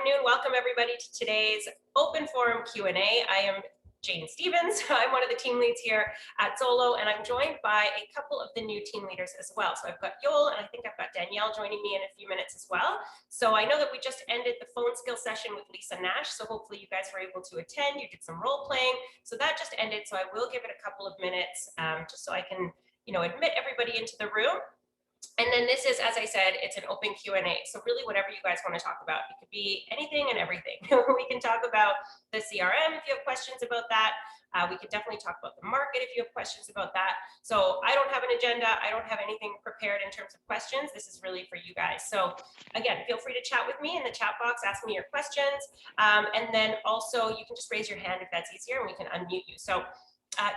afternoon. Welcome everybody to today's open forum Q&A. I am Jane Stevens. I'm one of the team leads here at Zolo, and I'm joined by a couple of the new team leaders as well. So I've got Joel, and I think I've got Danielle joining me in a few minutes as well. So I know that we just ended the phone skill session with Lisa Nash, so hopefully you guys were able to attend. You did some role playing. So that just ended, so I will give it a couple of minutes just so I can, admit everybody into the room. And then this is, as I said, it's an open Q&A. So really whatever you guys want to talk about, it could be anything and everything. We can talk about the CRM if you have questions about that. We could definitely talk about the market if you have questions about that. So I don't have an agenda. I don't have anything prepared in terms of questions. This is really for you guys. So again, feel free to chat with me in the chat box, ask me your questions. And then also you can just raise your hand if that's easier and we can unmute you. So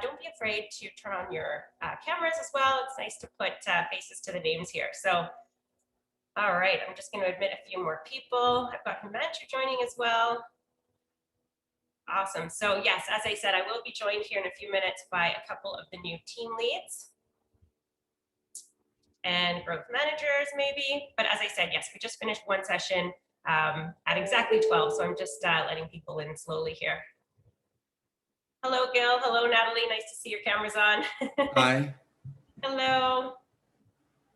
don't be afraid to turn on your cameras as well. It's nice to put faces to the names here. So, all right, I'm just going to admit a few more people. I've got Himanshu joining as well. Awesome. So yes, as I said, I will be joined here in a few minutes by a couple of the new team leads and growth managers maybe. But as I said, yes, we just finished one session at exactly 12. So I'm just letting people in slowly here. Hello, Gil. Hello, Natalie. Nice to see your cameras on. Hi. Hello.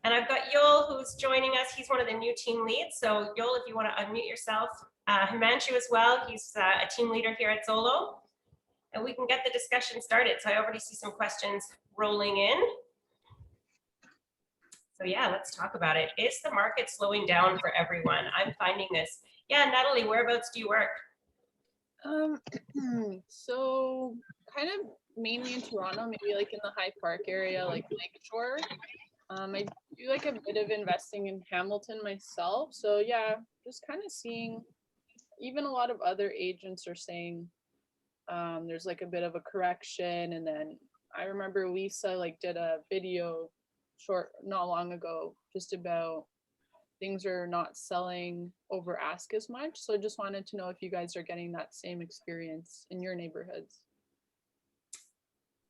And I've got Joel who's joining us. He's one of the new team leads. So Joel, if you want to unmute yourself. Himanshu as well. He's a team leader here at Zolo. And we can get the discussion started. So I already see some questions rolling in. So yeah, let's talk about it. Is the market slowing down for everyone? I'm finding this. Yeah, Natalie, whereabouts do you work? So kind of mainly in Toronto, maybe like in the High Park area, like Lakeshore. I do like a bit of investing in Hamilton myself. So yeah, just kind of seeing, even a lot of other agents are saying there's like a bit of a correction. And then I remember Lisa did a video not long ago just about things are not selling over ask as much. So I just wanted to know if you guys are getting that same experience in your neighborhoods.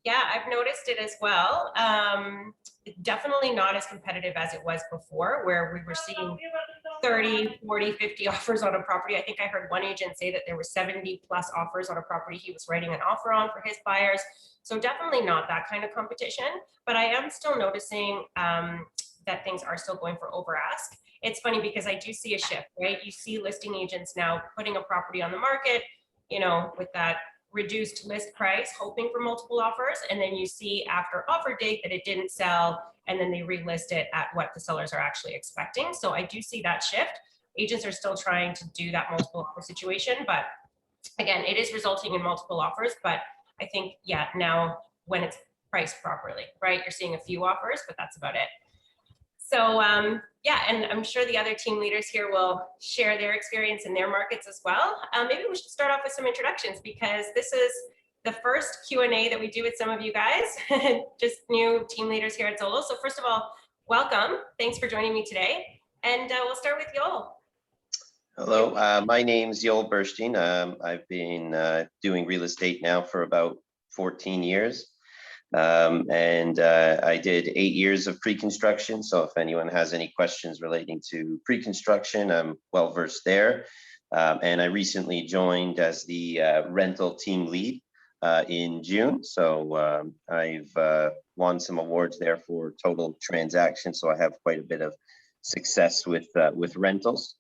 Yeah, I've noticed it as well. Definitely not as competitive as it was before, where we were seeing 30, 40, 50 offers on a property. I think I heard one agent say that there were 70 plus offers on a property he was writing an offer on for his buyers. So definitely not that kind of competition, but I am still noticing that things are still going for over ask. It's funny because I do see a shift, right? You see listing agents now putting a property on the market, with that reduced list price, hoping for multiple offers. And then you see after offer date that it didn't sell, and then they relist it at what the sellers are actually expecting. So I do see that shift. Agents are still trying to do that multiple offer situation, but again, it is resulting in multiple offers. But I think, yeah, now when it's priced properly, right? You're seeing a few offers, but that's about it. So yeah, and I'm sure the other team leaders here will share their experience in their markets as well. Maybe we should start off with some introductions, because this is the first Q&A that we do with some of you guys, just new team leaders here at Zolo. So first of all, welcome. Thanks for joining me today. And we'll start with Joel. Hello, my name's Joel Burstein. I've been doing real estate now for about 14 years. I did 8 years of pre-construction. So if anyone has any questions relating to pre-construction, I'm well versed there. And I recently joined as the rental team lead in June. So I've won some awards there for total transactions. So I have quite a bit of success with rentals.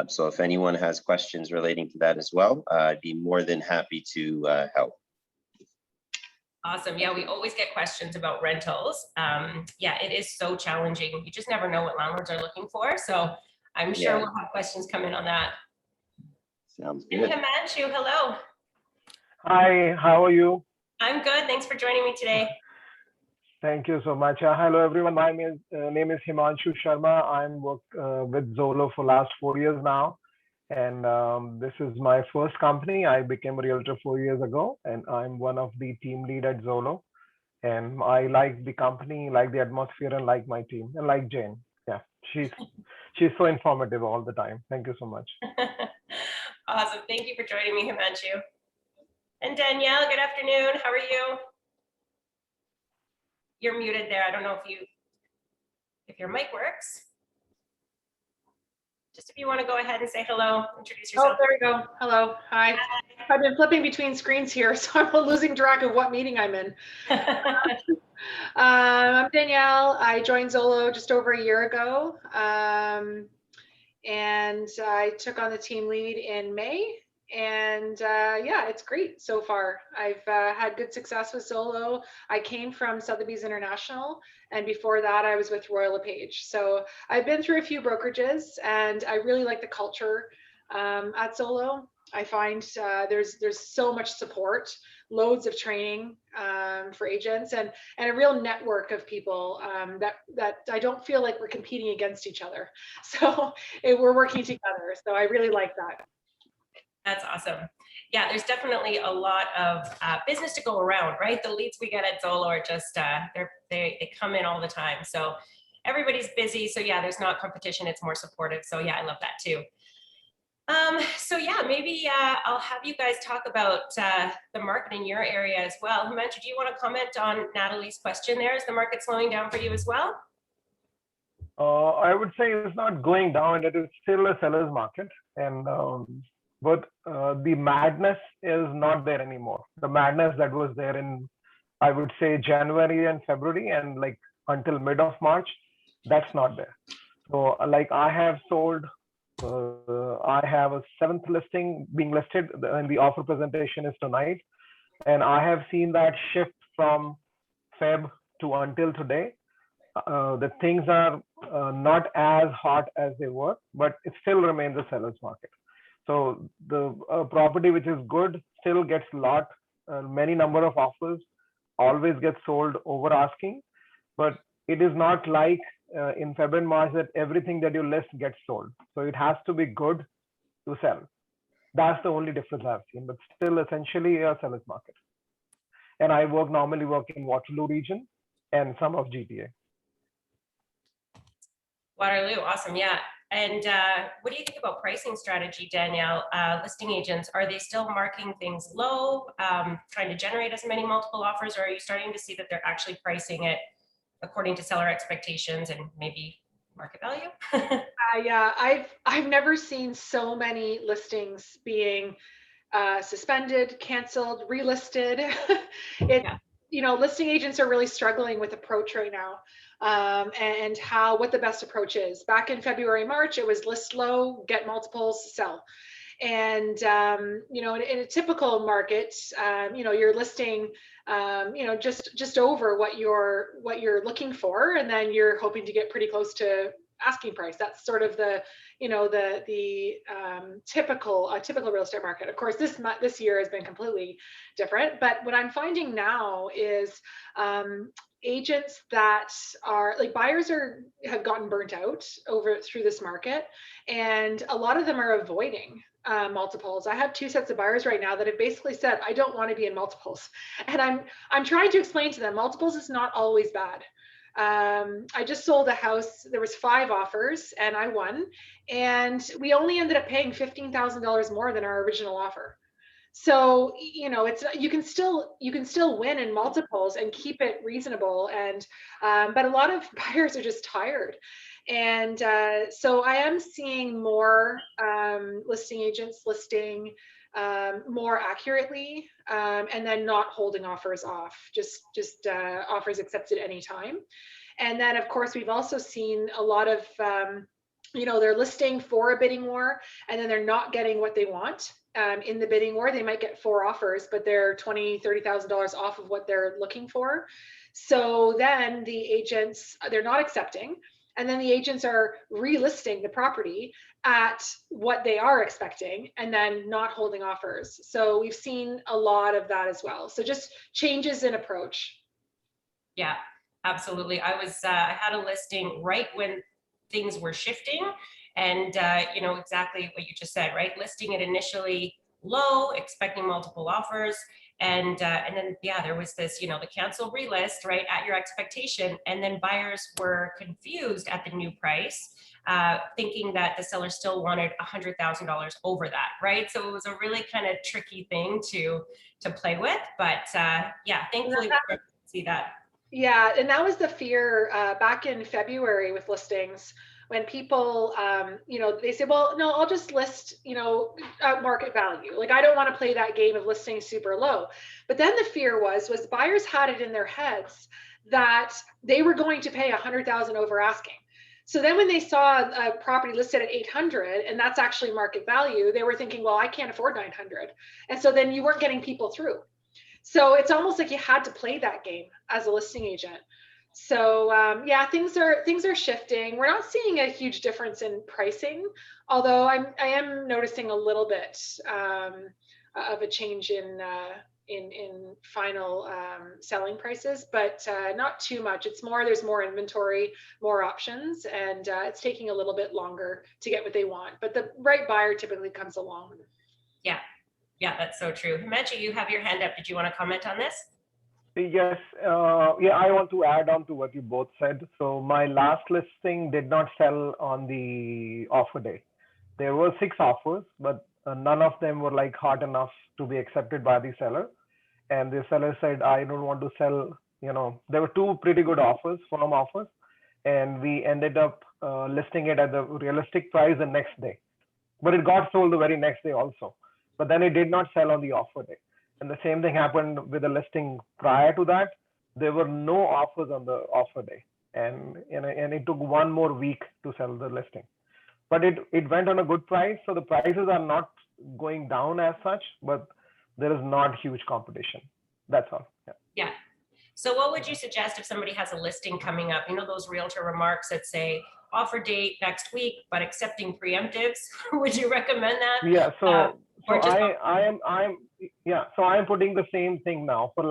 So if anyone has questions relating to that as well, I'd be more than happy to help. Awesome. Yeah, we always get questions about rentals. Yeah, it is so challenging. You just never know what landlords are looking for. So I'm sure we'll have questions come in on that. Sounds good. And Himanshu, hello. Hi, how are you? I'm good. Thanks for joining me today. Thank you so much. Hello, everyone. My name is Himanshu Sharma. I'm with Zolo for last 4 years now. And this is my first company. I became a realtor 4 years ago, and I'm one of the team lead at Zolo. And I like the company, like the atmosphere, and like my team, and like Jane. Yeah, she's so informative all the time. Thank you so much. Awesome. Thank you for joining me, Himanshu. And Danielle, good afternoon. How are you? You're muted there. I don't know if your mic works. Just if you want to go ahead and say hello, introduce Oh, yourself. there we go. Hello. Hi. I've been flipping between screens here, so I'm losing track of what meeting I'm in. I'm Danielle. I joined Zolo just over a year ago, and I took on the team lead in May. And yeah, it's great so far. I've had good success with Zolo. I came from Sotheby's International, and before that, I was with Royal LePage. So I've been through a few brokerages, and I really like the culture at Zolo. I find there's so much support, loads of training for agents, and a real network of people that I don't feel like we're competing against each other. So we're working together. So I really like that. That's awesome. Yeah, there's definitely a lot of business to go around, right? The leads we get at Zolo are just, they come in all the time. So everybody's busy. So yeah, there's not competition. It's more supportive. So yeah, I love that too. So yeah, maybe I'll have you guys talk about the market in your area as well. Himanshu, do you want to comment on Natalie's question there? Is the market slowing down for you as well? I would say it's not going down. It is still a seller's market, and but the madness is not there anymore. The madness that was there in, I would say, January and February, and like until mid of March, that's not there. So like I have sold, I have a 7th listing being listed, and the offer presentation is tonight. And I have seen that shift from Feb to until today. The things are not as hot as they were, but it still remains a seller's market. So the property which is good still gets many number of offers, always gets sold over asking, but it is not like in February and March that everything that you list gets sold. So it has to be good to sell. That's the only difference I've seen, but still essentially a seller's market. And I normally work in Waterloo region and some of GTA. Waterloo, awesome, yeah. And what do you think about pricing strategy, Danielle? Listing agents, are they still marking things low, trying to generate as many multiple offers, or are you starting to see that they're actually pricing it according to seller expectations and maybe market value? Yeah, I've never seen so many listings being suspended, canceled, relisted. You know, listing agents are really struggling with approach right now, and what the best approach is. Back in February, March, it was list low, get multiples, sell. And you know, in a typical market, you know, you're listing, you know, just over what you're looking for, and then you're hoping to get pretty close to asking price. That's sort of the, you know, the typical real estate market. Of course, this year has been completely different. But what I'm finding now is agents that are like buyers have gotten burnt out through this market, and a lot of them are avoiding multiples. I have 2 sets of buyers right now that have basically said, I don't want to be in multiples. And I'm trying to explain to them, multiples is not always bad. I just sold a house. There was 5 offers and I won, and we only ended up paying $15,000 more than our original offer. So, you know, you can still win in multiples and keep it reasonable. And but a lot of buyers are just tired. And so I am seeing more listing agents listing more accurately, and then not holding offers off, just offers accepted anytime. And then of course we've also seen a lot of you know, they're listing for a bidding war, and then they're not getting what they want in the bidding war. They might get 4 offers, but they're $20,000, $30,000 off of what they're looking for. So then the agents, they're not accepting, and then the agents are relisting the property at what they are expecting, and then not holding offers. So we've seen a lot of that as well. So just changes in approach. Yeah, absolutely. I had a listing right when things were shifting, and you know, exactly what you just said, right? Listing it initially low, expecting multiple offers, and then yeah, there was this, you know, the cancel relist right at your expectation, and then buyers were confused at the new price, thinking that the seller still wanted $100,000 over that, right? So it was a really kind of tricky thing to play with, but yeah, thankfully we see that. Yeah, and that was the fear back in February with listings. when people, they say, well, no, I'll just list, at market value. Like, I don't want to play that game of listing super low. But then the fear was buyers had it in their heads that they were going to pay 100,000 over asking. So then when they saw a property listed at 800 and that's actually market value, they were thinking, well, I can't afford 900. And so then you weren't getting people through. So it's almost like you had to play that game as a listing agent. So yeah, things are shifting. We're not seeing a huge difference in pricing, although I am noticing a little bit of a change in final selling prices, but not too much. It's more, there's more inventory, more options, and it's taking a little bit longer to get what they want. But the right buyer typically comes along. Yeah, yeah, that's so true. Himanshu, you have your hand up. Did you want to comment on this? Yes, yeah, I want to add on to what you both said. So my last listing did not sell on the offer day. There were 6 offers, but none of them were like hot enough to be accepted by the seller. And the seller said, I don't want to sell, there were 2 pretty good offers, firm offers. And we ended up listing it at the realistic price the next day. But it got sold the very next day also. But then it did not sell on the offer day. And the same thing happened with the listing prior to that. There were no offers on the offer day. And it took 1 more week to sell the listing. But it went on a good price. So the prices are not going down as such, but there is not huge competition. That's all. Yeah. So what would you suggest if somebody has a listing coming up? Those realtor remarks that say offer date next week, but accepting preemptives. Would you recommend that? Yeah. So so I'm putting the same thing now for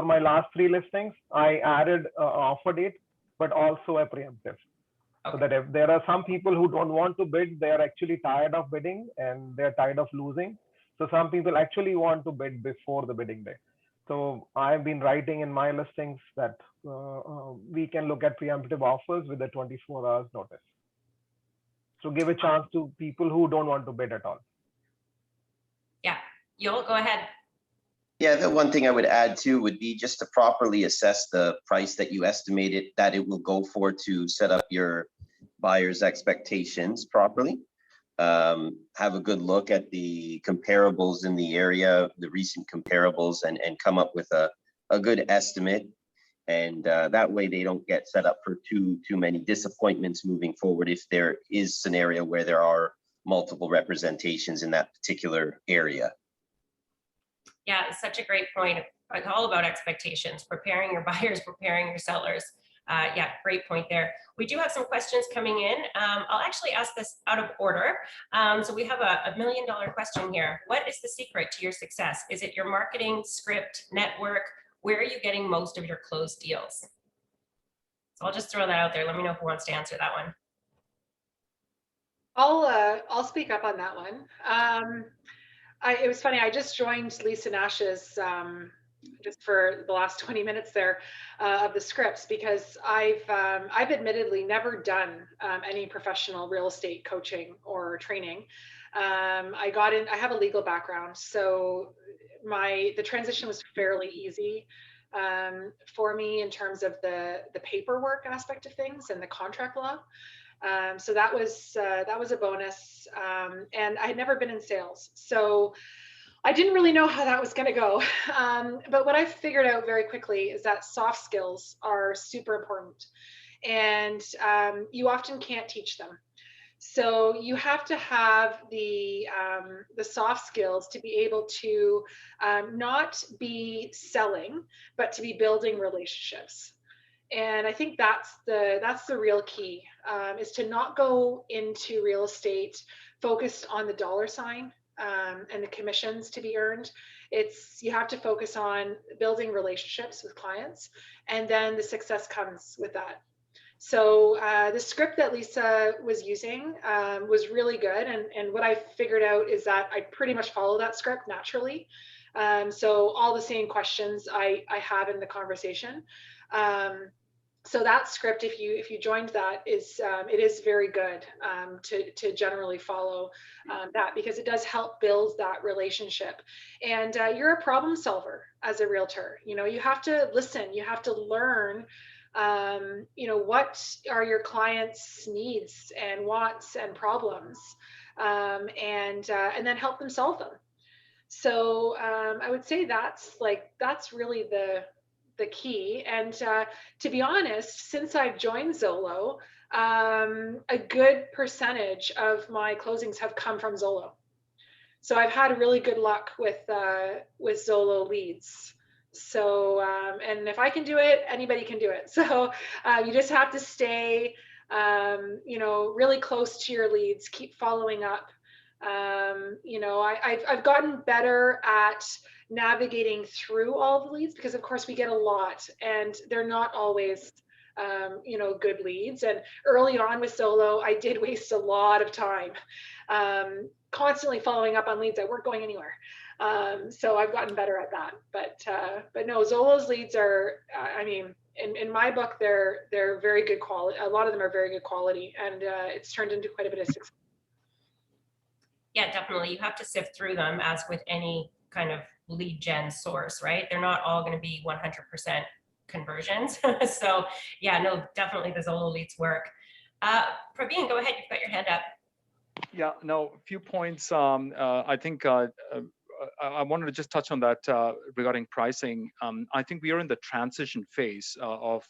my last 3 listings. I added an offer date, but also a preemptive. Okay. So that if there are some people who don't want to bid, they are actually tired of bidding and they're tired of losing. So some people actually want to bid before the bidding day. So I've been writing in my listings that we can look at preemptive offers with a 24 hours notice. So give a chance to people who don't want to bid at all. Yeah, Yoel, go ahead. Yeah, the one thing I would add too would be just to properly assess the price that you estimated that it will go for to set up your buyer's expectations properly. Have a good look at the comparables in the area, the recent comparables, and come up with a good estimate. And that way they don't get set up for too many disappointments moving forward if there is scenario where there are multiple representations in that particular area. Yeah, it's such a great point. It's all about expectations, preparing your buyers, preparing your sellers. Yeah, great point there. We do have some questions coming in. I'll actually ask this out of order. So we have a $1 million question here. What is the secret to your success? Is it your marketing, script, network? Where are you getting most of your closed deals? So I'll just throw that out there. Let me know who wants to answer that one. I'll speak up on that one. It was funny. I just joined Lisa Nash's just for the last 20 minutes there of the scripts because I've admittedly never done any professional real estate coaching or training. I have a legal background, so the transition was fairly easy for me in terms of the paperwork aspect of things and the contract law. So that was a bonus, and I had never been in sales, so I didn't really know how that was going to go. But what I figured out very quickly is that soft skills are super important, and you often can't teach them. So you have to have the soft skills to be able to not be selling, but to be building relationships. And I think that's the real key, is to not go into real estate focused on the dollar sign and the commissions to be earned. You have to focus on building relationships with clients, and then the success comes with that. So the script that Lisa was using was really good. And what I figured out is that I pretty much follow that script naturally. So all the same questions I have in the conversation. So that script, if you joined that, it is very good to generally follow that, because it does help build that relationship. And you're a problem solver as a realtor. You have to listen, you have to learn You know, what are your clients' needs and wants and problems, and then help them solve them. So I would say that's really the key. And to be honest, since I've joined Zolo, a good percentage of my closings have come from Zolo. So I've had really good luck with Zolo leads. So and if I can do it, anybody can do it. So you just have to stay, you know, really close to your leads. Keep following up. You know, I've gotten better at navigating through all the leads, because of course we get a lot, and they're not always you know, good leads. And early on with Zolo, I did waste a lot of time constantly following up on leads that weren't going anywhere. So I've gotten better at that. But no, Zolo's leads are, I mean, in my book, they're very good quality. A lot of them are very good quality, and it's turned into quite a bit of success. Yeah, definitely. You have to sift through them, as with any kind of lead gen source, right? They're not all going to be 100% conversions. So yeah, no, definitely the Zolo leads work. Praveen, go ahead. You've got your hand up. Yeah, no, a few points. I think I wanted to just touch on that regarding pricing. I think we are in the transition phase of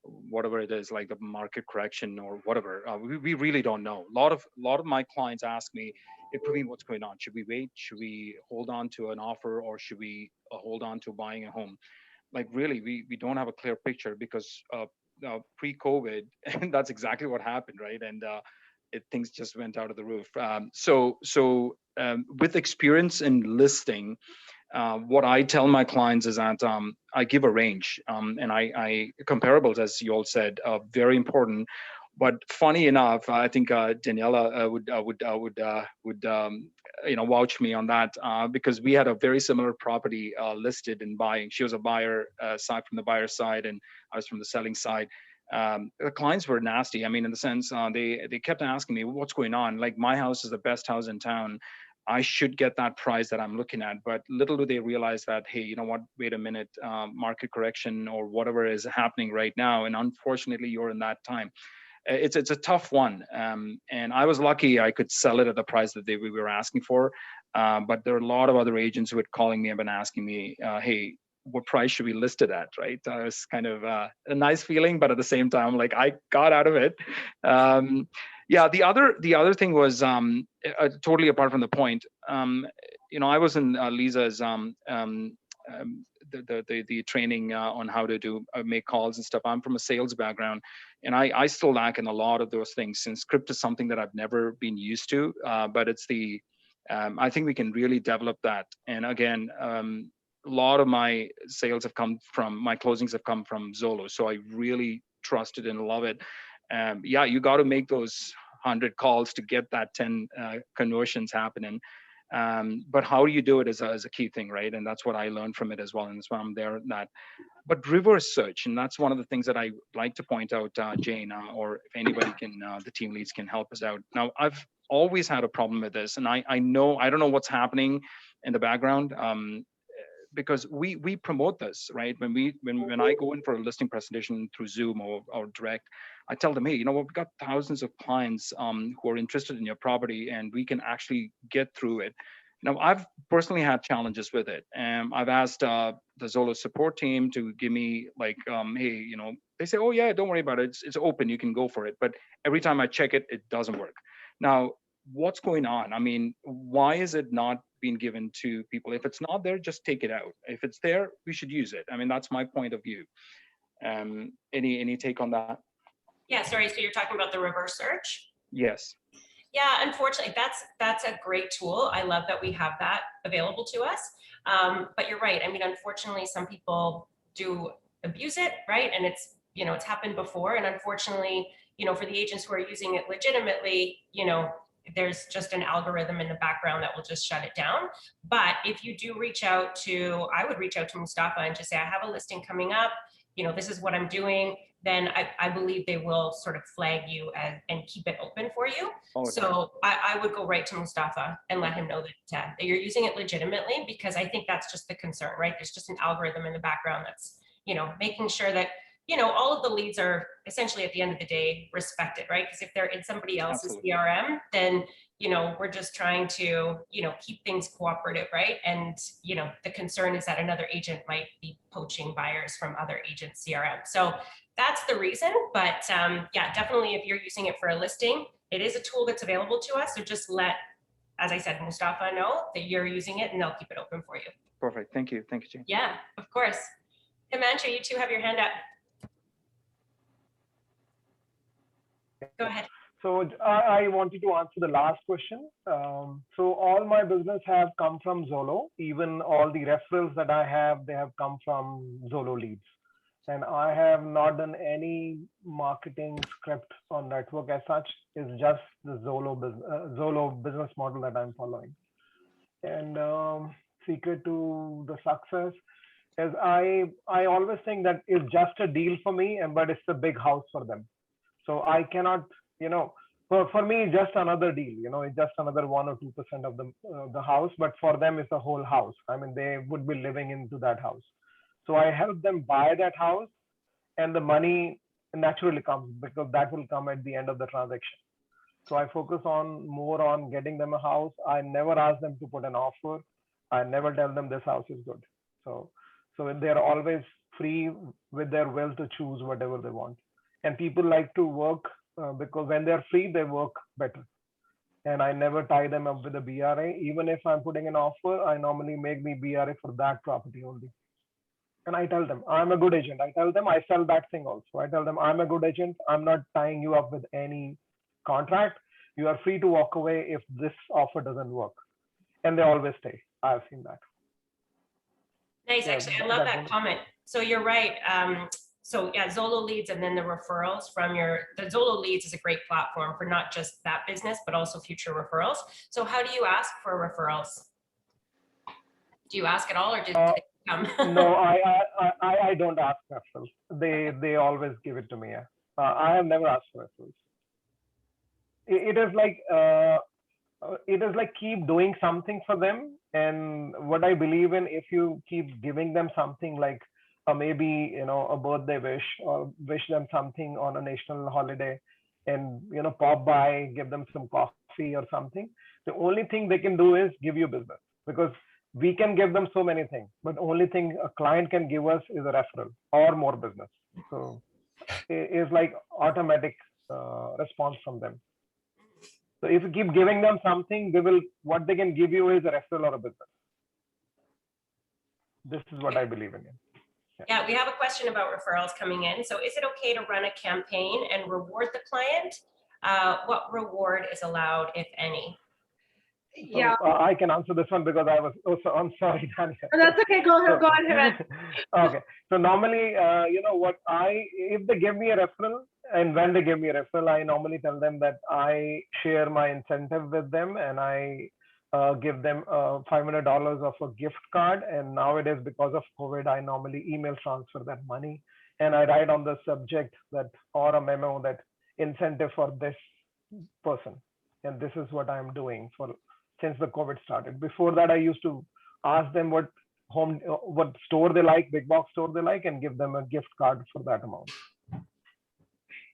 whatever it is, like the market correction or whatever. We really don't know. A lot of my clients ask me, "Hey, Praveen, what's going on? Should we wait? Should we hold on to an offer, or should we hold on to buying a home?" Like really, we don't have a clear picture, because pre-COVID, and that's exactly what happened, right? And things just went out of the roof. With experience in listing, what I tell my clients is that I give a range, and I comparables, as you all said, very important. But funny enough, I think Daniela would you know, vouch me on that, because we had a very similar property listed and buying. She was a buyer side, from the buyer side, and I was from the selling side. The clients were nasty. I mean, in the sense, they kept asking me, what's going on? Like, my house is the best house in town. I should get that price that I'm looking at. But little do they realize that, hey, you know what, wait a minute, market correction or whatever is happening right now. And unfortunately, you're in that time. It's a tough one. And I was lucky I could sell it at the price that we were asking for. But there are a lot of other agents who were calling me up and asking me, hey, what price should we list it at, right? It was kind of a nice feeling, but at the same time, like, I got out of it. Yeah, the other thing was totally apart from the point. You know, I was in Lisa's the training on how to do make calls and stuff. I'm from a sales background, and I still lack in a lot of those things, since script is something that I've never been used to. But it's the I think we can really develop that. And again, a lot of my sales have come from, my closings have come from Zolo, so I really trust it and love it. Yeah, you got to make those 100 calls to get that 10 conversions happening. But how you do it is a key thing, right? And that's what I learned from it as well, and that's why I'm there. But reverse search, and that's one of the things that I like to point out, Jane, or if anybody can, the team leads can help us out. Now, I've always had a problem with this, and I know, I don't know what's happening in the background. Because we promote this, right? When I go in for a listing presentation through Zoom or direct, I tell them, hey, you know what, we've got thousands of clients who are interested in your property, and we can actually get through it. Now, I've personally had challenges with it, and I've asked the Zolo support team to give me, like, hey, you know, they say, oh yeah, don't worry about it, it's open, you can go for it. But every time I check it, it doesn't work. Now, what's going on? I mean, why is it not being given to people? If it's not there, just take it out. If it's there, we should use it. I mean, that's my point of view. Any take on that? Yeah, sorry, so you're talking about the reverse search? Yes. Yeah, unfortunately, that's a great tool. I love that we have that available to us. But you're right. I mean, unfortunately, some people do abuse it, right? And it's, you know, it's happened before. And unfortunately, you know, for the agents who are using it legitimately, you know, there's just an algorithm in the background that will just shut it down. But if you do reach out to, I would reach out to Mustafa and just say, I have a listing coming up, you know, this is what I'm doing, then I believe they will sort of flag you and keep it open for you. Okay. So I would go right to Mustafa and let him know that you're using it legitimately, because I think that's just the concern, right? There's just an algorithm in the background that's, you know, making sure that, you know, all of the leads are essentially at the end of the day respected, right? Because if they're in somebody else's Absolutely. CRM, then, you know, we're just trying to, you know, keep things cooperative, right? And, you know, the concern is that another agent might be poaching buyers from other agents' CRM. So that's the reason. But yeah, definitely if you're using it for a listing, it is a tool that's available to us. So just let, as I said, Mustafa know that you're using it and they'll keep it open for you. Perfect. Thank you. Thank you, Jane. Yeah, of course. Himanshu, you two have your hand up. Go ahead. So I wanted to answer the last question. So all my business have come from Zolo. Even all the referrals that I have, they have come from Zolo leads. And I have not done any marketing script or network as such. It's just the Zolo business model that I'm following. And secret to the success is I always think that it's just a deal for me, but it's a big house for them. So I cannot, you know, for me, just another deal, you know, it's just another 1 or 2% of the house, but for them, it's a whole house. I mean, they would be living into that house. So I help them buy that house, and the money naturally comes because that will come at the end of the transaction. So I focus more on getting them a house. I never ask them to put an offer. I never tell them this house is good. So they're always free with their will to choose whatever they want. And people like to work because when they're free, they work better. And I never tie them up with a BRA. Even if I'm putting an offer, I normally make the BRA for that property only. And I tell them, I'm a good agent. I tell them I sell that thing also. I tell them I'm a good agent. I'm not tying you up with any contract. You are free to walk away if this offer doesn't work. And they always stay. I've seen that. Nice. Yeah, Actually, I love that comment. So you're right. So yeah, Zolo leads and then the referrals from the Zolo leads is a great platform for not just that business, but also future referrals. So how do you ask for referrals? Do you ask at all or did they come? No, I don't ask referrals. They always give it to me. Yeah. I have never asked for referrals. It is like keep doing something for them. And what I believe in, if you keep giving them something like maybe, you know, a birthday wish or wish them something on a national holiday and, you know, pop by, give them some coffee or something. The only thing they can do is give you business, because we can give them so many things, but the only thing a client can give us is a referral or more business. So it is like automatic response from them. So if you keep giving them something, what they can give you is a referral or a business. This is what I believe in. Yeah, we have a question about referrals coming in. So is it okay to run a campaign and reward the client? What reward is allowed, if any? Yeah. So, I can answer this one because I'm sorry, Tanya. Oh, that's okay. Go ahead. Okay. So normally, you know what, if they give me a referral, and when they give me a referral, I normally tell them that I share my incentive with them, and I give them $500 of a gift card. And nowadays, because of COVID, I normally email transfer that money, and I write on the subject or a memo that incentive for this person. And this is what I'm doing since the COVID started. Before that, I used to ask them what store they like, big box store they like, and give them a gift card for that amount.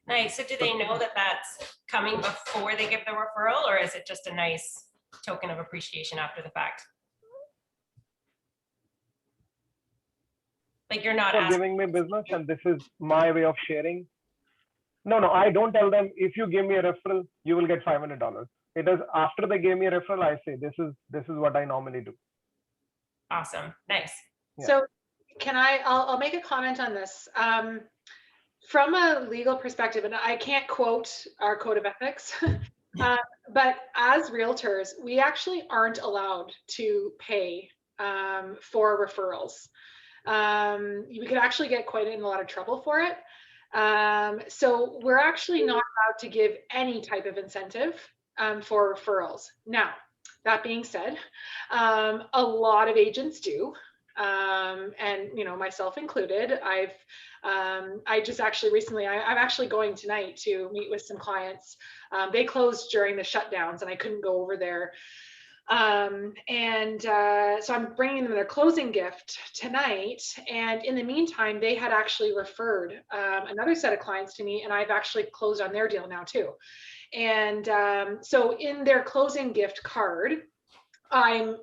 Nice. So do they know that that's coming before they give the referral, or is it just a nice token of appreciation after the fact? Like you're not giving me business, and this is my way of sharing. No, I don't tell them if you give me a referral, you will get $500. It is after they gave me a referral, I say this is what I normally do. Awesome. Nice. Yeah. So I'll make a comment on this. From a legal perspective, and I can't quote our code of ethics, but as realtors, we actually aren't allowed to pay for referrals. We could actually get quite in a lot of trouble for it. So we're actually not allowed to give any type of incentive for referrals. Now, that being said, a lot of agents do. And you know, myself included. I just actually recently, I'm actually going tonight to meet with some clients. They closed during the shutdowns and I couldn't go over there So I'm bringing them their closing gift tonight. And in the meantime, they had actually referred another set of clients to me, and I've actually closed on their deal now too. And so in their closing gift card, I'm,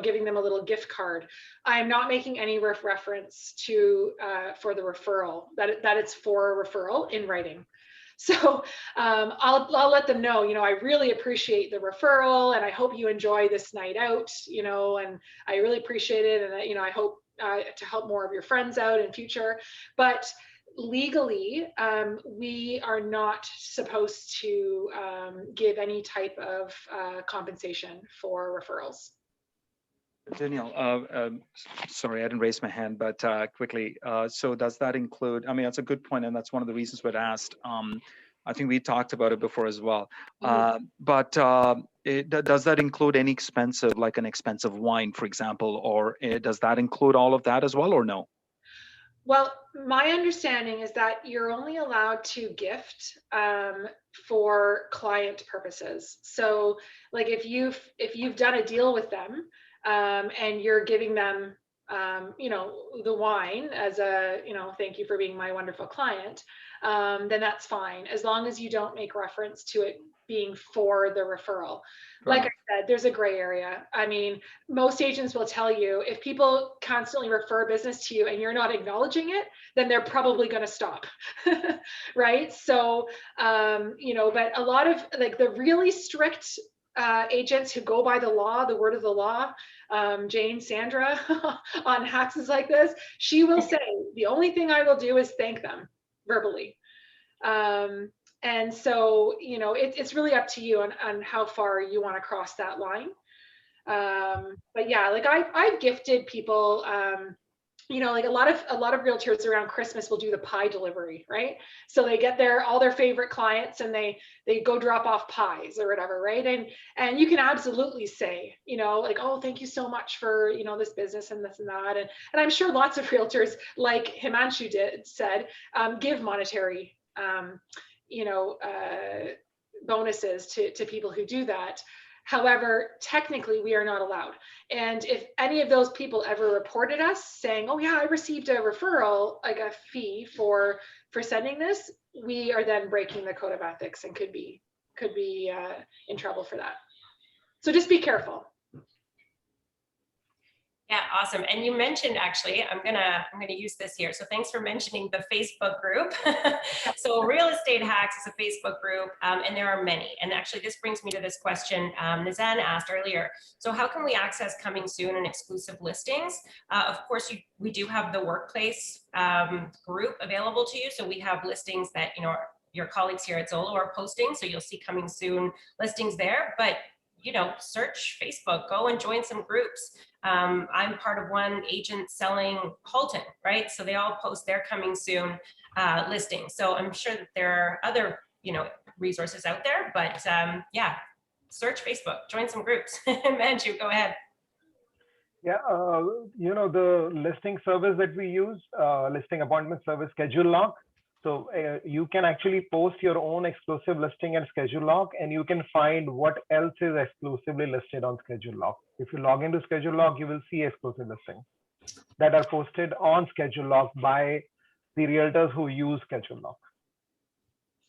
giving them a little gift card. I'm not making any reference to for the referral, that it's for a referral in writing. So I'll let them know, I really appreciate the referral, and I hope you enjoy this night out, and I really appreciate it. And, I hope to help more of your friends out in future. But legally, we are not supposed to give any type of compensation for referrals. Danielle, sorry, I didn't raise my hand, but quickly. So does that include, I mean, that's a good point, and that's one of the reasons we'd asked. I think we talked about it before as well. But does that include any expensive, like an expensive wine, for example, or does that include all of that as well, or no? Well, my understanding is that you're only allowed to gift for client purposes. So, like if you've done a deal with them and you're giving them, the wine as a, thank you for being my wonderful client, then that's fine, as long as you don't make reference to it being for the referral. Like I said, there's a gray area. I mean, most agents will tell you if people constantly refer business to you and you're not acknowledging it, then they're probably going to stop. Right. So, but a lot of like the really strict agents who go by the law, the word of the law, Jane, Sandra on hacks like this, she will say, the only thing I will do is thank them verbally. And so, it's really up to you on how far you want to cross that line. But yeah, like I've gifted people, like a lot of realtors around Christmas will do the pie delivery, right? So they get all their favorite clients and they go drop off pies or whatever, right? And you can absolutely say, like, oh, thank you so much for, this business and this and that. And I'm sure lots of realtors, like Himanshu said, give monetary bonuses to people who do that. However, technically we are not allowed. And if any of those people ever reported us saying, oh yeah, I received a referral, like a fee for sending this, we are then breaking the code of ethics and could be in trouble for that. So just be careful. Yeah, awesome. And you mentioned, actually, I'm gonna use this here. So thanks for mentioning the Facebook group. So Real Estate Hacks is a Facebook group, and there are many. And actually, this brings me to this question Nizan asked earlier. So how can we access coming soon and exclusive listings? Of course, we do have the workplace group available to you. So we have listings that your colleagues here at Zolo are posting. So you'll see coming soon listings there. But search Facebook, go and join some groups. I'm part of one agent selling Halton, right? So they all post their coming soon listings. So I'm sure that there are other, resources out there, but yeah, search Facebook, join some groups. Manju, go ahead. Yeah, the listing service that we use, listing appointment service, Schedule Lock. So you can actually post your own exclusive listing and Schedule Lock, and you can find what else is exclusively listed on Schedule Lock. If you log into Schedule Lock, you will see exclusive listings that are posted on Schedule Lock by the realtors who use Schedule Lock.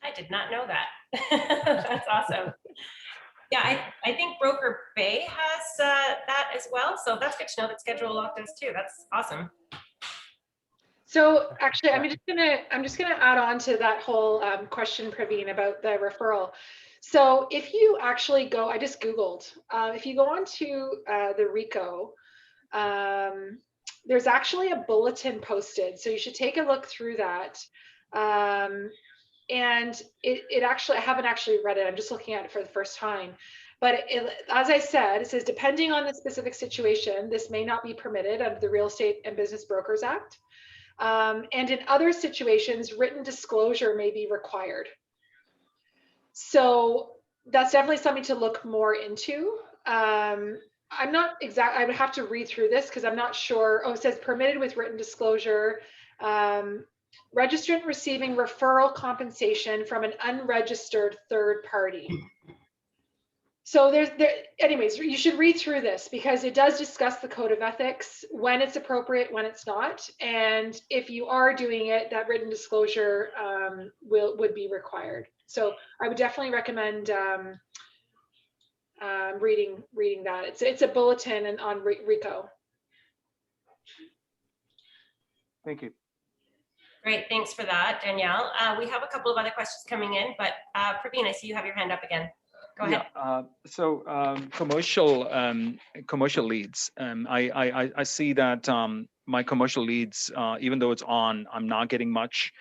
I did not know that. That's awesome. Yeah, I think Broker Bay has that as well. So that's good to know that Schedule Lock does too. That's awesome. So actually, I'm just gonna add on to that whole question, Praveen, about the referral. So if you actually go, I just Googled, if you go onto the RICO, there's actually a bulletin posted. So you should take a look through that. And it actually, I haven't actually read it. I'm just looking at it for the first time. But as I said, it says, depending on the specific situation, this may not be permitted under the Real Estate and Business Brokers Act. And in other situations, written disclosure may be required. So that's definitely something to look more into. I'm not exact, I would have to read through this because I'm not sure. Oh, it says permitted with written disclosure. Registrant receiving referral compensation from an unregistered third party. So anyways, you should read through this because it does discuss the code of ethics, when it's appropriate, when it's not. And if you are doing it, that written disclosure would be required. So I would definitely recommend reading that. It's a bulletin and on RICO. Thank you. Great, thanks for that, Danielle. We have a couple of other questions coming in, but Praveen, I see you have your hand up again. Go ahead. Yeah, commercial leads. I see that my commercial leads, even though it's on, I'm not getting much.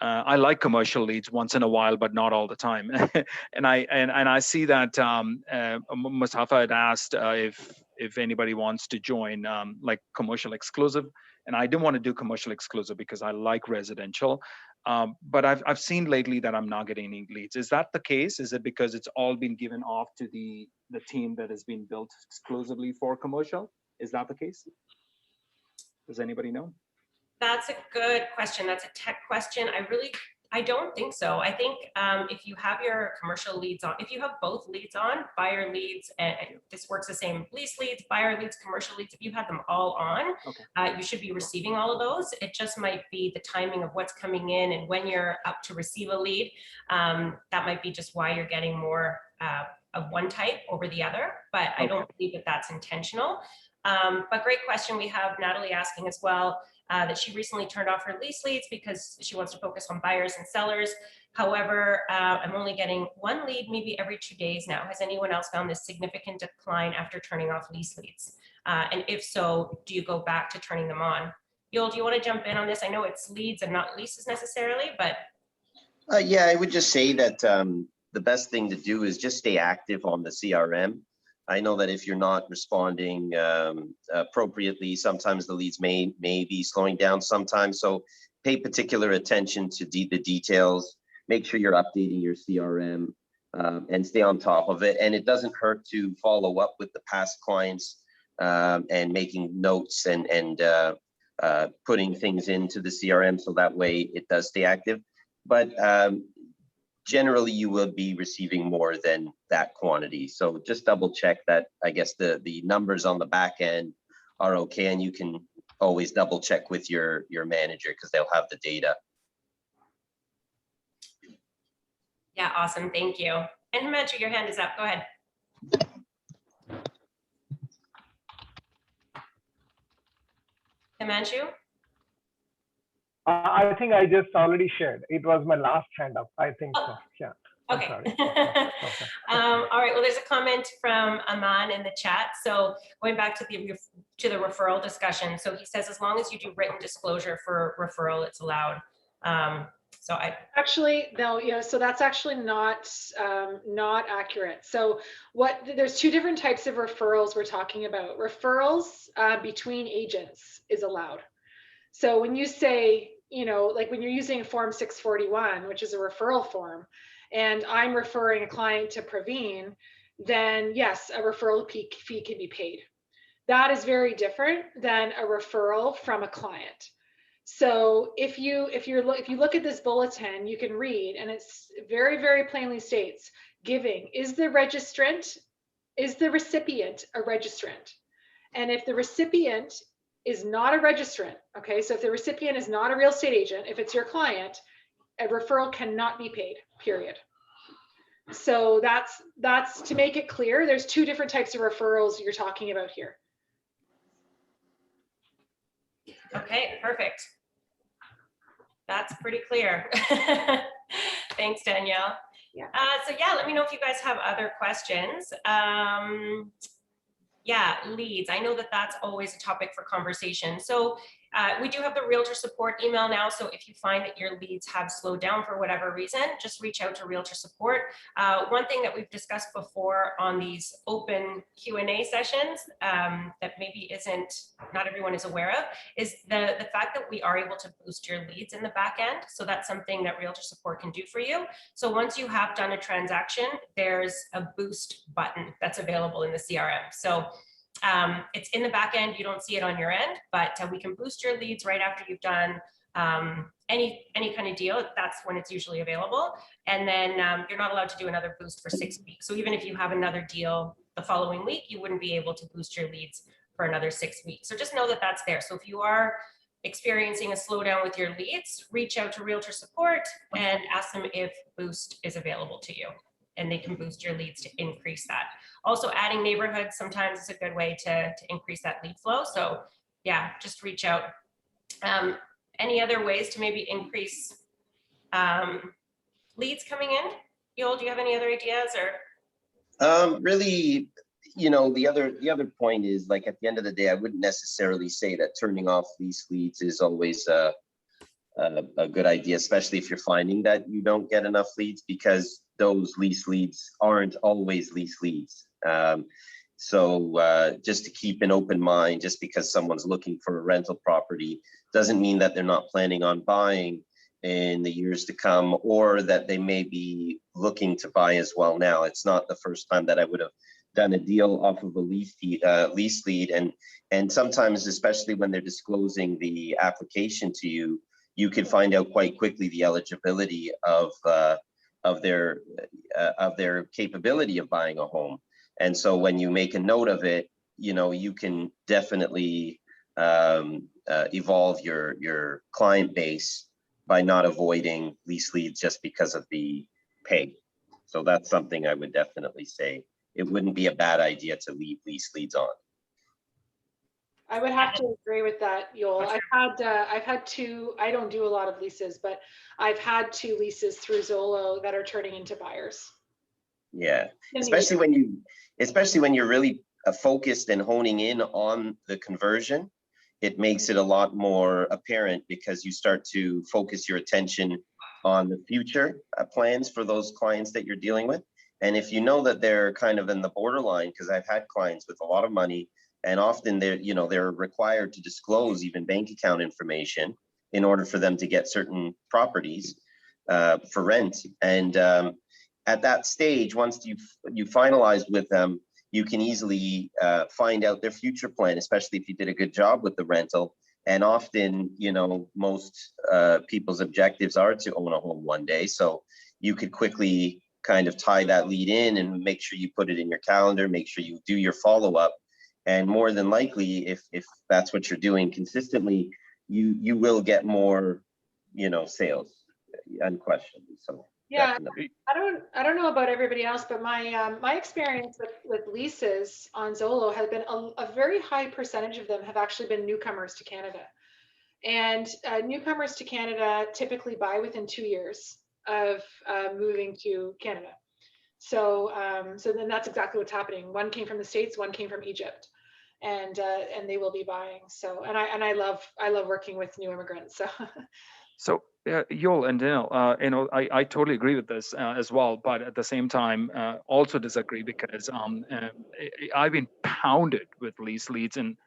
I like commercial leads once in a while, but not all the time. and I see that Mustafa had asked if anybody wants to join like commercial exclusive, and I didn't want to do commercial exclusive because I like residential. But I've seen lately that I'm not getting any leads. Is that the case? Is it because it's all been given off to the team that has been built exclusively for commercial? Is that the case? Does anybody know? That's a good question. That's a tech question. I don't think so. I think if you have your commercial leads on, if you have both leads on, buyer leads, and this works the same, lease leads, buyer leads, commercial leads, if you have them all on, you should be receiving all of those. It just might be the timing of what's coming in and when you're up to receive a lead. That might be just why you're getting more of one type over the other, but I don't believe that that's intentional. But great question. We have Natalie asking as well, that she recently turned off her lease leads because she wants to focus on buyers and sellers. However, I'm only getting one lead maybe every 2 days now. Has anyone else found this significant decline after turning off lease leads? And if so, do you go back to turning them on? Yoel, do you want to jump in on this? I know it's leads and not leases necessarily, but. Yeah, I would just say that the best thing to do is just stay active on the CRM. I know that if you're not responding appropriately, sometimes the leads may be slowing down sometimes. So pay particular attention to the details. Make sure you're updating your CRM and stay on top of it. And it doesn't hurt to follow up with the past clients and making notes and putting things into the CRM so that way it does stay active. But generally you will be receiving more than that quantity. So just double check that, I guess the numbers on the back end are okay. And you can always double check with your manager because they'll have the data. Yeah, awesome, thank you. And Himanshu, your hand is up, go ahead. Himanshu? I think I just already shared. It was my last hand up. I think so. Yeah. Okay. All right. Well, there's a comment from Aman in the chat. So going back to the referral discussion. So he says, as long as you do written disclosure for referral, it's allowed. So I actually no, yeah. So that's actually not accurate. So there's two different types of referrals we're talking about. Referrals between agents is allowed. So when you say, like when you're using form 641, which is a referral form, and I'm referring a client to Praveen, then yes, a referral fee can be paid. That is very different than a referral from a client. So if you look at this bulletin, you can read, and it's very, very plainly states, giving, is the recipient a registrant? And if the recipient is not a registrant, okay, so if the recipient is not a real estate agent, if it's your client, a referral cannot be paid, period. So that's to make it clear, there's two different types of referrals you're talking about here. Okay, perfect. That's pretty clear. Thanks, Danielle. Yeah. So yeah, let me know if you guys have other questions. Yeah, leads. I know that that's always a topic for conversation. So we do have the Realtor support email now. So if you find that your leads have slowed down for whatever reason, just reach out to Realtor support. One thing that we've discussed before on these open Q&A sessions that maybe not everyone is aware of is the fact that we are able to boost your leads in the back end. So that's something that Realtor support can do for you. So once you have done a transaction, there's a boost button that's available in the CRM. So it's in the back end, you don't see it on your end, but we can boost your leads right after you've done any kind of deal, that's when it's usually available. And then you're not allowed to do another boost for 6 weeks. So even if you have another deal the following week, you wouldn't be able to boost your leads for another 6 weeks. So just know that that's there. So if you are experiencing a slowdown with your leads, reach out to Realtor support and ask them if boost is available to you, and they can boost your leads to increase that. Also, adding neighborhoods sometimes is a good way to increase that lead flow. So yeah, just reach out. Any other ways to maybe increase leads coming in? Yoel, do you have any other ideas or? Really, you know, the other point is, like, at the end of the day, I wouldn't necessarily say that turning off lease leads is always a good idea, especially if you're finding that you don't get enough leads, because those lease leads aren't always lease leads. So just to keep an open mind, just because someone's looking for a rental property doesn't mean that they're not planning on buying in the years to come, or that they may be looking to buy as well now. It's not the first time that I would have done a deal off of a lease lead, and sometimes, especially when they're disclosing the application to you, you can find out quite quickly the eligibility of their capability of buying a home. And so when you make a note of it, you know, you can definitely evolve your client base by not avoiding lease leads just because of the pay. So that's something I would definitely say. It wouldn't be a bad idea to leave lease leads on. I would have to agree with that, Yoel. I've had two, I don't do a lot of leases, but I've had 2 leases through Zolo that are turning into buyers. Yeah, especially when you're really focused and honing in on the conversion, it makes it a lot more apparent, because you start to focus your attention on the future plans for those clients that you're dealing with. And if you know that they're kind of in the borderline, because I've had clients with a lot of money, and often they're required to disclose even bank account information in order for them to get certain properties for rent. And at that stage, once you finalize with them, you can easily find out their future plan, especially if you did a good job with the rental. And often, you know, most people's objectives are to own a home one day. So you could quickly kind of tie that lead in and make sure you put it in your calendar, make sure you do your follow-up. And more than likely, if that's what you're doing consistently, you will get more, you know, sales, unquestionably. So yeah, definitely. I don't know about everybody else, but my experience with leases on Zolo has been a very high percentage of them have actually been newcomers to Canada. And newcomers to Canada typically buy within 2 years of moving to Canada. So so then that's exactly what's happening. One came from the States, one came from Egypt, and they will be buying. So I love working with new immigrants. So So Yoel and Daniel, you know, I totally agree with this as well, but at the same time, also disagree, because I've been pounded with lease leads, and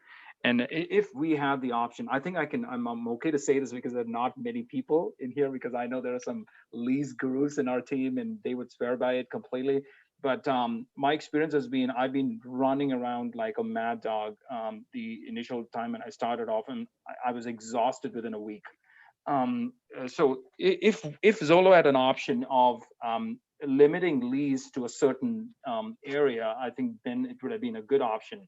if we have the option, I think I'm okay to say this, because there are not many people in here, because I know there are some lease gurus in our team and they would swear by it completely. But my experience has been, I've been running around like a mad dog the initial time when I started off, and I was exhausted within a week. So if Zolo had an option of limiting lease to a certain area, I think then it would have been a good option.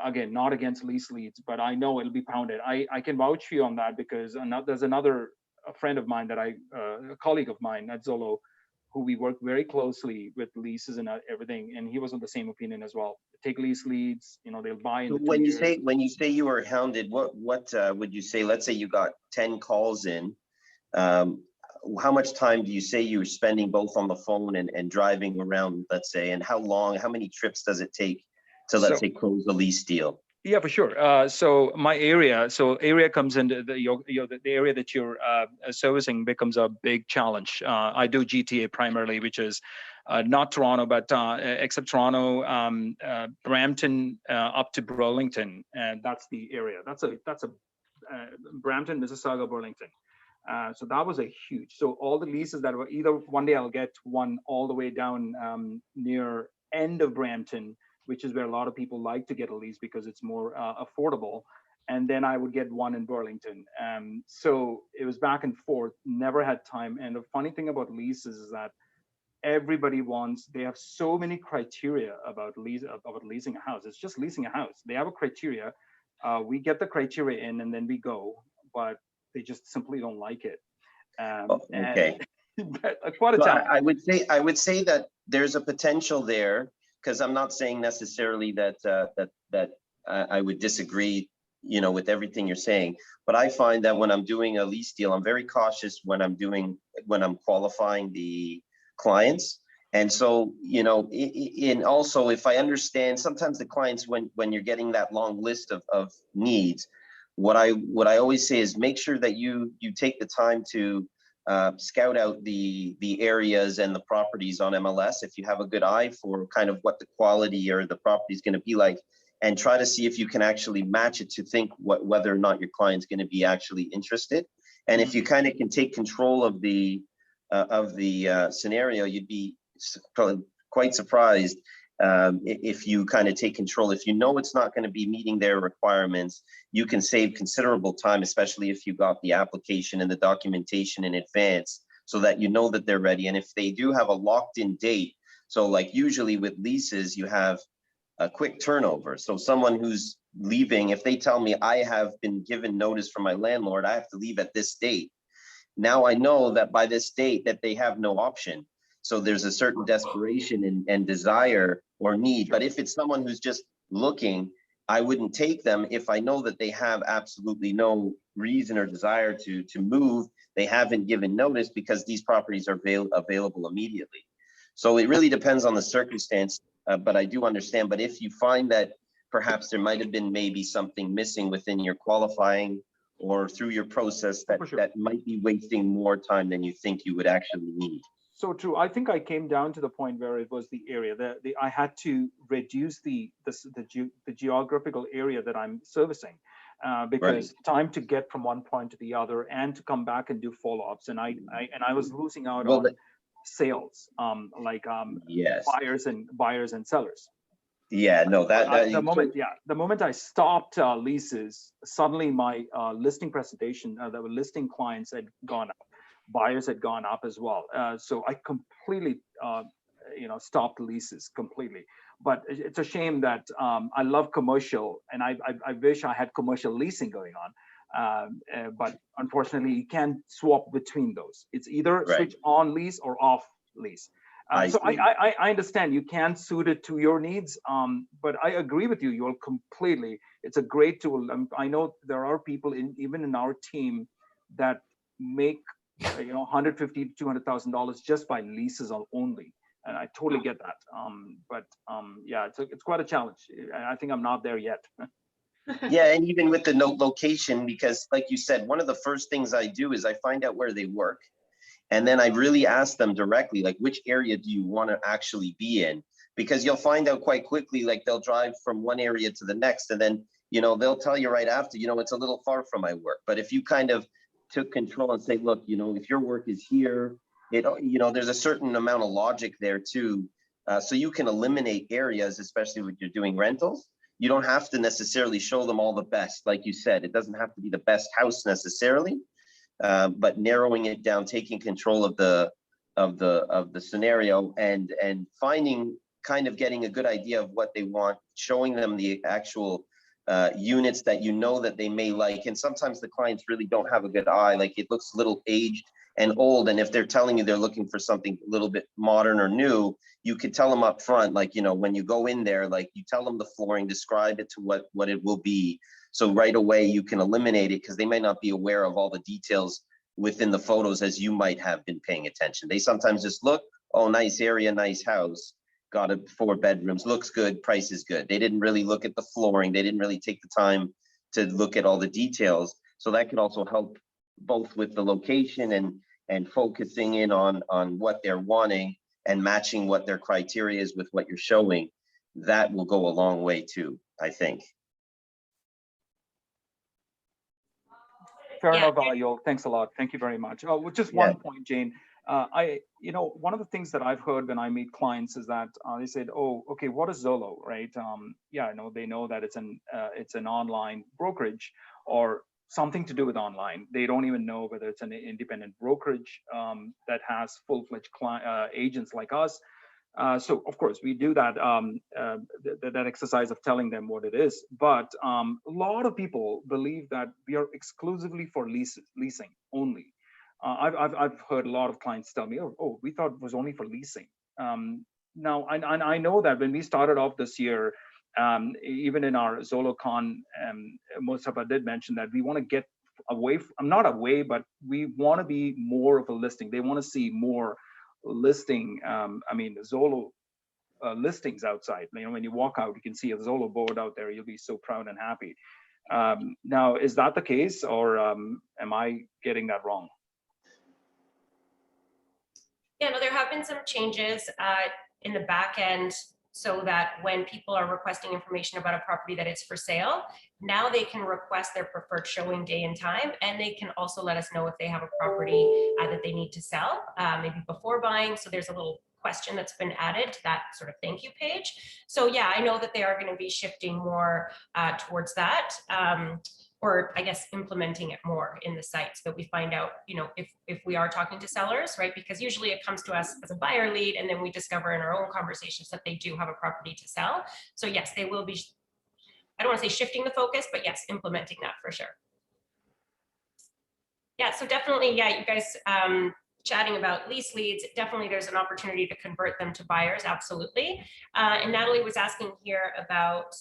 Again, not against lease leads, but I know it'll be pounded. I can vouch for you on that, because there's another friend of mine that a colleague of mine at Zolo, who we work very closely with leases and everything, and he was on the same opinion as well. Take lease leads, you know, they'll buy in. When you say you were hounded, what would you say? Let's say you got 10 calls in. How much time do you say you were spending both on the phone and driving around, let's say, and how many trips does it take to, let's say, close the lease deal? Yeah, for sure. So my area, comes into the area that you're servicing becomes a big challenge. I do GTA primarily, which is not Toronto, but except Toronto, Brampton up to Burlington, and that's the area. That's a Brampton, Mississauga, Burlington. So that was a huge. So all the leases that were either one day I'll get one all the way down near end of Brampton, which is where a lot of people like to get a lease because it's more affordable. and then I would get one in Burlington. So it was back and forth, never had time. And the funny thing about leases is that everybody wants, they have so many criteria about leasing a house. It's just leasing a house. They have a criteria. We get the criteria in and then we go, but they just simply don't like it. Okay. But quite a So challenge. I would say that there's a potential there, because I'm not saying necessarily that I would disagree, with everything you're saying. But I find that when I'm doing a lease deal, I'm very cautious when I'm qualifying the clients. And so, and also if I understand, sometimes the clients, when you're getting that long list of needs, what I always say is make sure that you take the time to scout out the areas and the properties on MLS if you have a good eye for kind of what the quality or the property is going to be like, and try to see if you can actually match it to think whether or not your client's going to be actually interested. And if you kind of can take control of the scenario, you'd be probably quite surprised if you kind of take control. If you know it's not going to be meeting their requirements, you can save considerable time, especially if you got the application and the documentation in advance, so that you know that they're ready. And if they do have a locked in date, so like usually with leases, you have a quick turnover. So someone who's leaving, if they tell me I have been given notice from my landlord, I have to leave at this date. Now I know that by this date that they have no option. So there's a certain desperation and desire or need. But if it's someone who's just looking, I wouldn't take them if I know that they have absolutely no reason or desire to move. They haven't given notice, because these properties are available immediately. So it really depends on the circumstance, but I do understand. But if you find that perhaps there might have been maybe something missing within your qualifying or through your process that might be wasting more time than you think you would actually need. So true. I think I came down to the point where it was the area that I had to reduce the geographical area that I'm servicing, because time to get from one point to the other and to come back and do follow-ups, and I was losing out on sales, yes, buyers and sellers. Yeah, no, the moment I stopped leases, suddenly my listing presentation, the listing clients had gone up, buyers had gone up as well. So I completely, stopped leases completely. But it's a shame that I love commercial, and I wish I had commercial leasing going on. But unfortunately, you can't swap between those. It's either switch on lease or off lease. So I understand you can't suit it to your needs, but I agree with you. You'll completely. It's a great tool. I know there are people even in our team that make $150,000 to $200,000 just by leases only, and I totally get that. But yeah, it's quite a challenge. I think I'm not there yet. Yeah, and even with the location, because like you said, one of the first things I do is I find out where they work. And then I really ask them directly, like, which area do you want to actually be in? Because you'll find out quite quickly, like they'll drive from one area to the next, and then, they'll tell you right after, it's a little far from my work. But if you kind of took control and say, look, if your work is here, there's a certain amount of logic there too. So you can eliminate areas, especially when you're doing rentals. You don't have to necessarily show them all the best. Like you said, it doesn't have to be the best house necessarily. But narrowing it down, taking control of the scenario, and finding, kind of getting a good idea of what they want, showing them the actual units that that they may like. And sometimes the clients really don't have a good eye, like it looks a little aged and old, and if they're telling you they're looking for something a little bit modern or new, you could tell them up front, like, when you go in there, like you tell them the flooring, describe it to what it will be. So right away you can eliminate it, because they may not be aware of all the details within the photos as you might have been paying attention. They sometimes just look, oh, nice area, nice house, got 4 bedrooms, looks good, price is good. They didn't really look at the flooring. They didn't really take the time to look at all the details. So that could also help both with the location and focusing in on what they're wanting and matching what their criteria is with what you're showing. That will go a long way too, I think. Fair enough, Yul. Thanks a lot. Thank you very much. Just one point, Jane. One of the things that I've heard when I meet clients is that they said, "Oh, okay, what is Zolo?" Right? Yeah, they know that it's an online brokerage or something to do with online. They don't even know whether it's an independent brokerage that has full-fledged agents like us. So of course we do that that exercise of telling them what it is. But a lot of people believe that we are exclusively for leasing only. I've heard a lot of clients tell me, oh, we thought it was only for leasing. Now, I know that when we started off this year, even in our ZoloCon, Mustafa did mention that we want to get away. Not away, but we want to be more of a listing. They want to see more listing. Zolo listings outside. When you walk out, you can see a Zolo board out there. You'll be so proud and happy. Now, is that the case, or am I getting that wrong? Yeah, no, there have been some changes in the back end so that when people are requesting information about a property that is for sale, now they can request their preferred showing day and time, and they can also let us know if they have a property that they need to sell, maybe before buying. So there's a little question that's been added to that sort of thank you page. So yeah, I know that they are going to be shifting more towards that. Or I guess implementing it more in the site so that we find out, if we are talking to sellers, right? Because usually it comes to us as a buyer lead, and then we discover in our own conversations that they do have a property to sell. So yes, they will be, I don't want to say shifting the focus, but yes, implementing that for sure. Yeah, so definitely, yeah, you guys chatting about lease leads, definitely there's an opportunity to convert them to buyers, absolutely. And Natalie was asking here about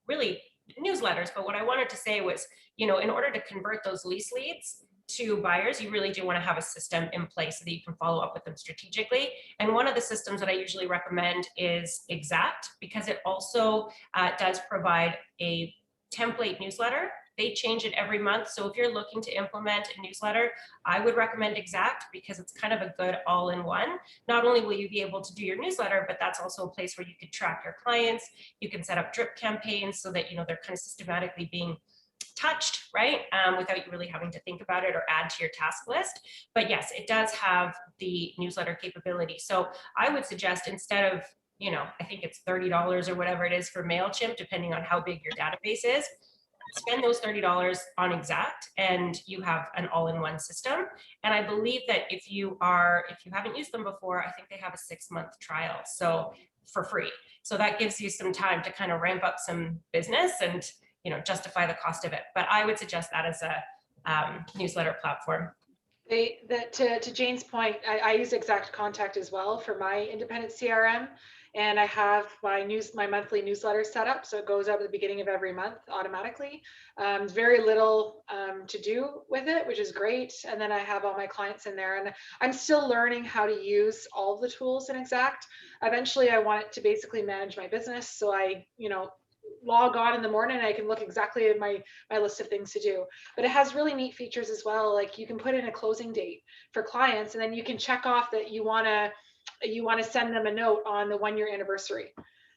really newsletters, but what I wanted to say was, in order to convert those lease leads to buyers, you really do want to have a system in place so that you can follow up with them strategically. And one of the systems that I usually recommend is Exact, because it also does provide a template newsletter. They change it every month. So if you're looking to implement a newsletter, I would recommend Exact because it's kind of a good all-in-one. Not only will you be able to do your newsletter, but that's also a place where you can track your clients. You can set up drip campaigns so that, they're kind of systematically being touched, right? Without you really having to think about it or add to your task list. But yes, it does have the newsletter capability. So I would suggest instead of, I think it's $30 or whatever it is for MailChimp, depending on how big your database is, spend those $30 on Exact and you have an all-in-one system. And I believe that if you haven't used them before, I think they have a 6-month trial, so for free. So that gives you some time to kind of ramp up some business and justify the cost of it. But I would suggest that as a newsletter platform. To Jane's point, I use Exact Contact as well for my independent CRM, and I have my monthly newsletter set up, so it goes out at the beginning of every month automatically. Very little to do with it, which is great. And then I have all my clients in there, and I'm still learning how to use all the tools in Exact. Eventually, I want it to basically manage my business, so I log on in the morning and I can look exactly at my list of things to do. But it has really neat features as well. Like you can put in a closing date for clients, and then you can check off that you want to send them a note on the 1-year anniversary.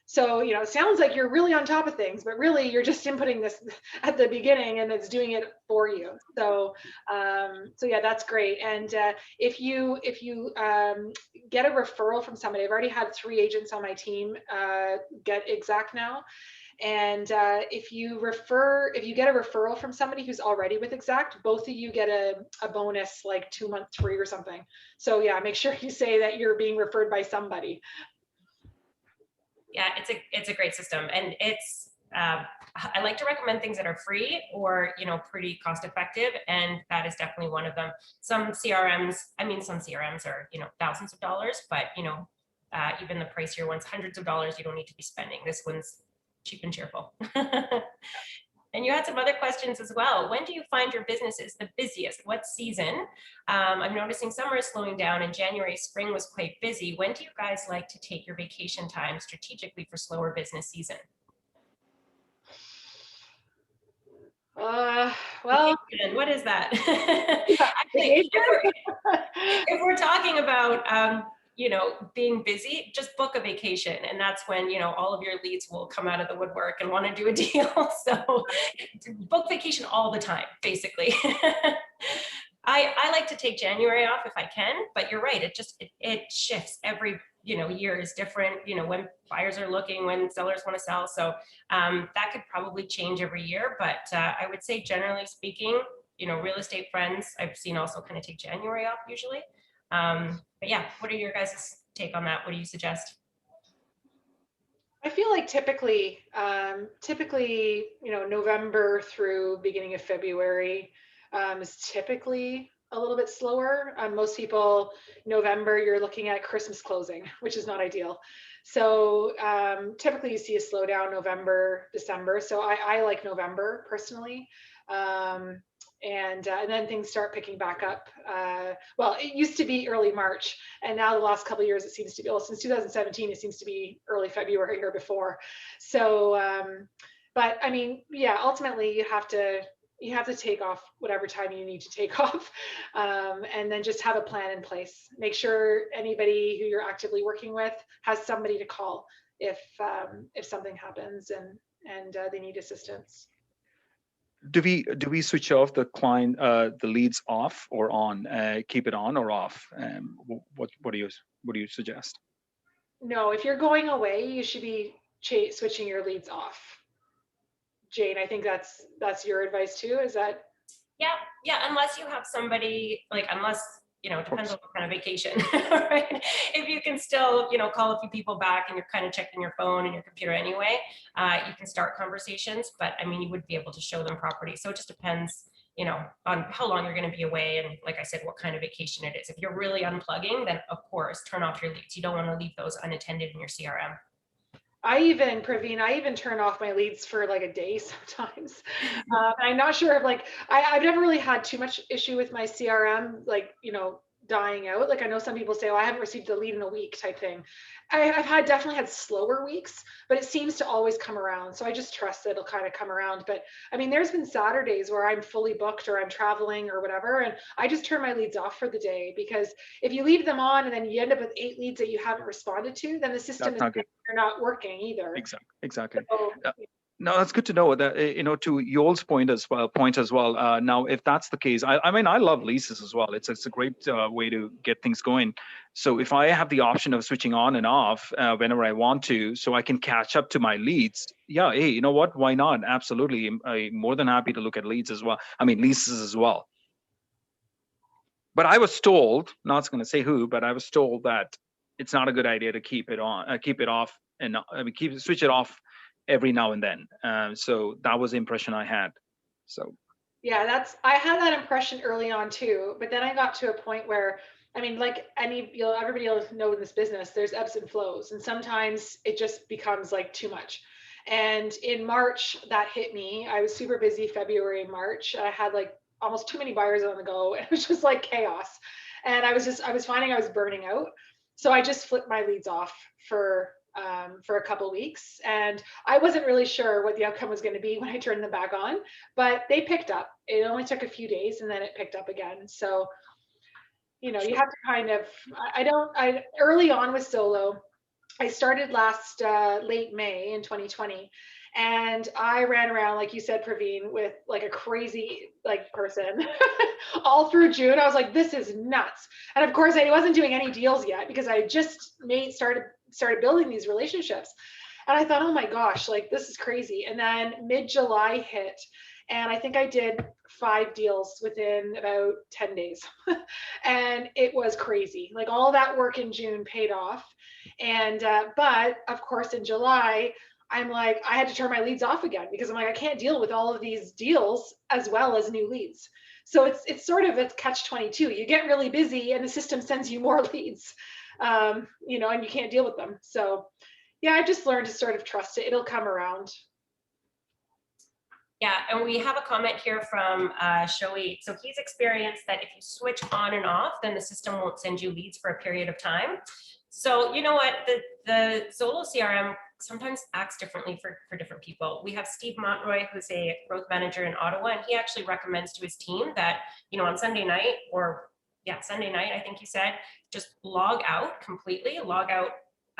So, it sounds like you're really on top of things, but really you're just inputting this at the beginning and it's doing it for you. So yeah, that's great. And if you get a referral from somebody, I've already had 3 agents on my team get Exact now. And if you get a referral from somebody who's already with Exact, both of you get a bonus, like 2 months free or something. So yeah, make sure you say that you're being referred by somebody. Yeah, it's a great system, and it's I like to recommend things that are free or pretty cost effective, and that is definitely one of them. Some CRMs are thousands of dollars, but even the pricier ones, hundreds of dollars, you don't need to be spending. This one's cheap and cheerful. And you had some other questions as well. When do you find your business is the busiest? What season? I'm noticing summer is slowing down and January, spring was quite busy. When do you guys like to take your vacation time strategically for slower business season? Well, vacation, what is that? Actually, if we're talking about being busy, just book a vacation, and that's when all of your leads will come out of the woodwork and want to do a deal. So book vacation all the time, basically. I like to take January off if I can, but you're right. It shifts every, year is different, when buyers are looking, when sellers want to sell. So that could probably change every year, but I would say generally speaking, real estate friends, I've seen also kind of take January off usually. But yeah, what are your guys' take on that? What do you suggest? I feel like typically, November through beginning of February is typically a little bit slower. Most people, November, you're looking at Christmas closing, which is not ideal. So typically you see a slowdown November, December. So I like November personally. And then things start picking back up. Well, it used to be early March, and now the last couple of years it seems to be, well, since 2017, it seems to be early February or before. So, but I mean, yeah, ultimately you have to take off whatever time you need to take off, and then just have a plan in place. Make sure anybody who you're actively working with has somebody to call if something happens and they need assistance. Do we switch off the client the leads off or on? Keep it on or off? What do you suggest? No, if you're going away, you should be switching your leads off. Jane, I think that's your advice too. Is that? Yeah, unless you have somebody, unless, it depends on what kind of vacation, right? If you can still, call a few people back and you're kind of checking your phone and your computer anyway, you can start conversations, but I mean, you would be able to show them property. So it just depends, on how long you're going to be away. And like I said, what kind of vacation it is. If you're really unplugging, then of course, turn off your leads. You don't want to leave those unattended in your CRM. Praveen, I even turn off my leads for like a day sometimes. I'm not sure if I've never really had too much issue with my CRM, dying out. Like I know some people say, oh, I haven't received a lead in a week type thing. I've definitely had slower weeks, but it seems to always come around. So I just trust that it'll kind of come around. But I mean, there's been Saturdays where I'm fully booked or I'm traveling or whatever, and I just turn my leads off for the day, because if you leave them on and then you end up with 8 leads that you haven't responded to, then the system is not working either. Exactly. So, no, that's good to know that, to Yoel's point as well. Now, if that's the case, I mean, I love leases as well. It's a great way to get things going. So if I have the option of switching on and off whenever I want to, so I can catch up to my leads. Yeah. Hey, you know what? Why not? Absolutely. I'm more than happy to look at leads as well. I mean, leases as well. But I was told, not going to say who, but I was told that it's not a good idea to keep it off, and switch it off every now and then. So that was the impression I had. So yeah, I had that impression early on too, but then I got to a point where, I mean, like everybody will know in this business, there's ebbs and flows, and sometimes it just becomes like too much. And in March, that hit me. I was super busy February, March. I had like almost too many buyers on the go. It was just like chaos. And I was finding I was burning out. So I just flipped my leads off for a couple weeks, and I wasn't really sure what the outcome was going to be when I turned them back on, but they picked up. It only took a few days, and then it picked up again. So, you have to kind of, early on with Zolo, I started last late May in 2020, and I ran around, like you said, Praveen, with like a crazy person all through June. I was like, this is nuts. And of course, I wasn't doing any deals yet because I just started building these relationships. And I thought, oh my gosh, like this is crazy. And then mid-July hit, and I think I did 5 deals within about 10 days. And it was crazy. Like all that work in June paid off. And but of course in July, I'm like, I had to turn my leads off again, because I'm like, I can't deal with all of these deals as well as new leads. So it's sort of a catch-22. You get really busy and the system sends you more leads, and you can't deal with them. So yeah, I've just learned to sort of trust it. It'll come around. Yeah, and we have a comment here from Shoei. So he's experienced that if you switch on and off, then the system won't send you leads for a period of time. So you know what, the Zolo CRM sometimes acts differently for different people. We have Steve Montroy, who's a growth manager in Ottawa, and he actually recommends to his team that, on Sunday night, Sunday night, I think he said, just log out completely, log out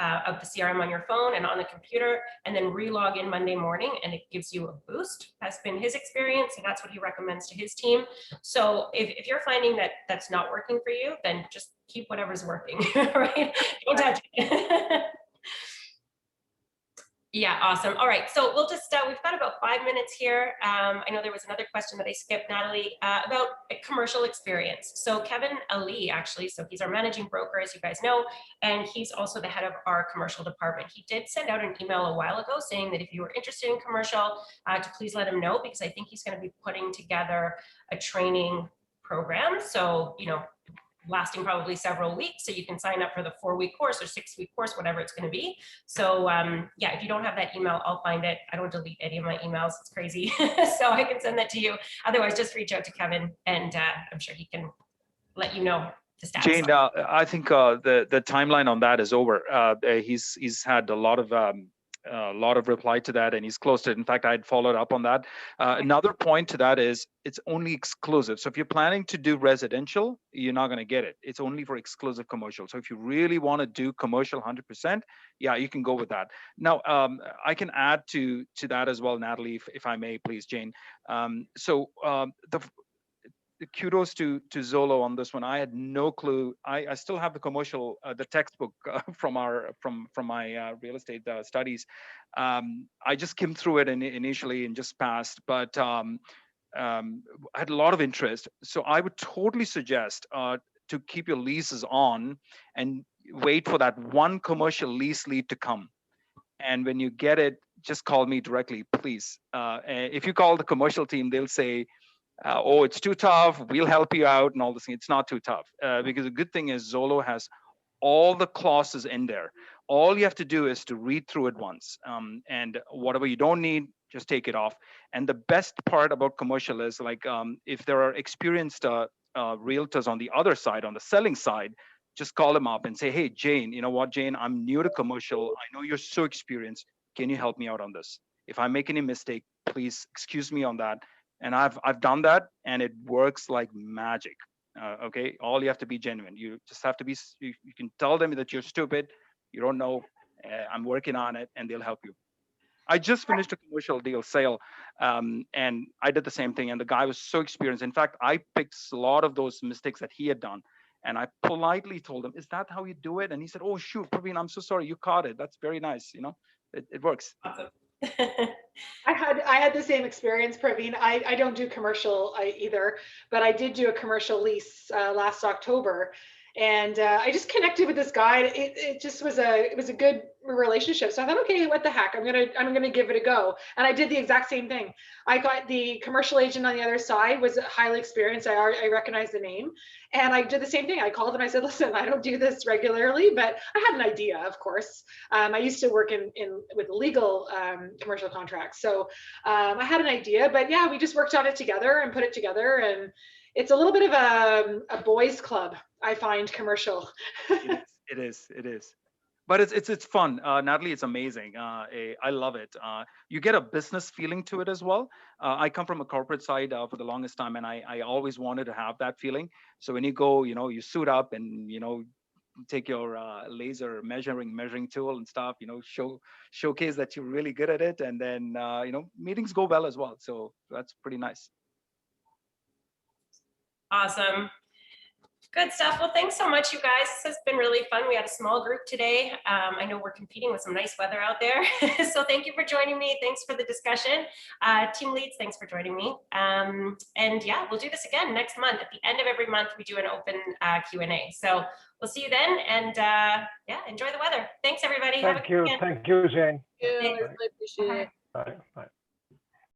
of the CRM on your phone and on the computer, and then re-log in Monday morning, and it gives you a boost. That's been his experience, and that's what he recommends to his team. So if you're finding that that's not working for you, then just keep whatever's working, right? Don't touch it. Yeah, awesome. All right, so we'll just, we've got about 5 minutes here. I know there was another question that I skipped, Natalie, about a commercial experience. So Kevin Ali, actually, so he's our managing broker, as you guys know, and he's also the head of our commercial department. He did send out an email a while ago saying that if you were interested in commercial, to please let him know, because I think he's going to be putting together a training program. So, you know, lasting probably several weeks, so you can sign up for the 4-week course or 6-week course, whatever it's going to be. So yeah, if you don't have that email, I'll find it. I don't delete any of my emails, it's crazy. So I can send that to you. Otherwise, just reach out to Kevin, and I'm sure he can let you know the status. Jane, I think the timeline on that is over. He's had a lot of reply to that, and he's closed it. In fact, I'd followed up on that. Another point to that is it's only exclusive. So if you're planning to do residential, you're not going to get it. It's only for exclusive commercial. So if you really want to do commercial 100%, yeah, you can go with that. Now, I can add to that as well, Natalie, if I may, please, Jane. The kudos to Zolo on this one. I had no clue. I still have the commercial, the textbook from my real estate studies. I just skimmed through it initially and just passed, but I had a lot of interest. So I would totally suggest to keep your leases on and wait for that one commercial lease lead to come. And when you get it, just call me directly, please. If you call the commercial team, they'll say, oh, it's too tough, we'll help you out and all this. It's not too tough, because the good thing is Zolo has all the clauses in there. All you have to do is to read through it once, and whatever you don't need, just take it off. And the best part about commercial is, like, if there are experienced realtors on the other side, on the selling side, just call them up and say, hey, Jane, you know what, Jane, I'm new to commercial. I know you're so experienced. Can you help me out on this? If I make any mistake, please excuse me on that. And I've done that, and it works like magic. Okay, all you have to be genuine. You just have to be. You can tell them that you're stupid, you don't know. I'm working on it, and they'll help you. I just finished a commercial deal sale, and I did the same thing. And the guy was so experienced. In fact, I picked a lot of those mistakes that he had done, and I politely told him, "Is that how you do it?" And he said, "Oh shoot, Praveen, I'm so sorry. You caught it. That's very nice. You know, it works." Awesome. I had the same experience, Praveen. I don't do commercial either, but I did do a commercial lease last October, and I just connected with this guy. It just was a good relationship. So I thought, okay, what the heck, I'm gonna give it a go. And I did the exact same thing. I got the commercial agent on the other side, was highly experienced. I recognized the name, and I did the same thing. I called him. I said, listen, I don't do this regularly, but I had an idea, of course. I used to work with legal commercial contracts, so I had an idea. But yeah, we just worked on it together and put it together, and it's a little bit of a boys' club, I find, commercial. It is. But it's fun, Natalie. It's amazing. I love it. You get a business feeling to it as well. I come from a corporate side for the longest time, and I always wanted to have that feeling. So when you go, you know, you suit up and, you know, take your laser measuring tool and stuff, you know, showcase that you're really good at it, and then you know, meetings go well as well. So that's pretty nice. Awesome. Good stuff. Well, thanks so much, you guys. This has been really fun. We had a small group today. I know we're competing with some nice weather out there. So thank you for joining me. Thanks for the discussion. Team leads, thanks for joining me. And yeah, we'll do this again next month. At the end of every month, we do an open Q&A. So we'll see you then. And yeah, enjoy the weather. Thanks, everybody. Thank you, Jane. Thank you. I really appreciate it. Bye. Bye.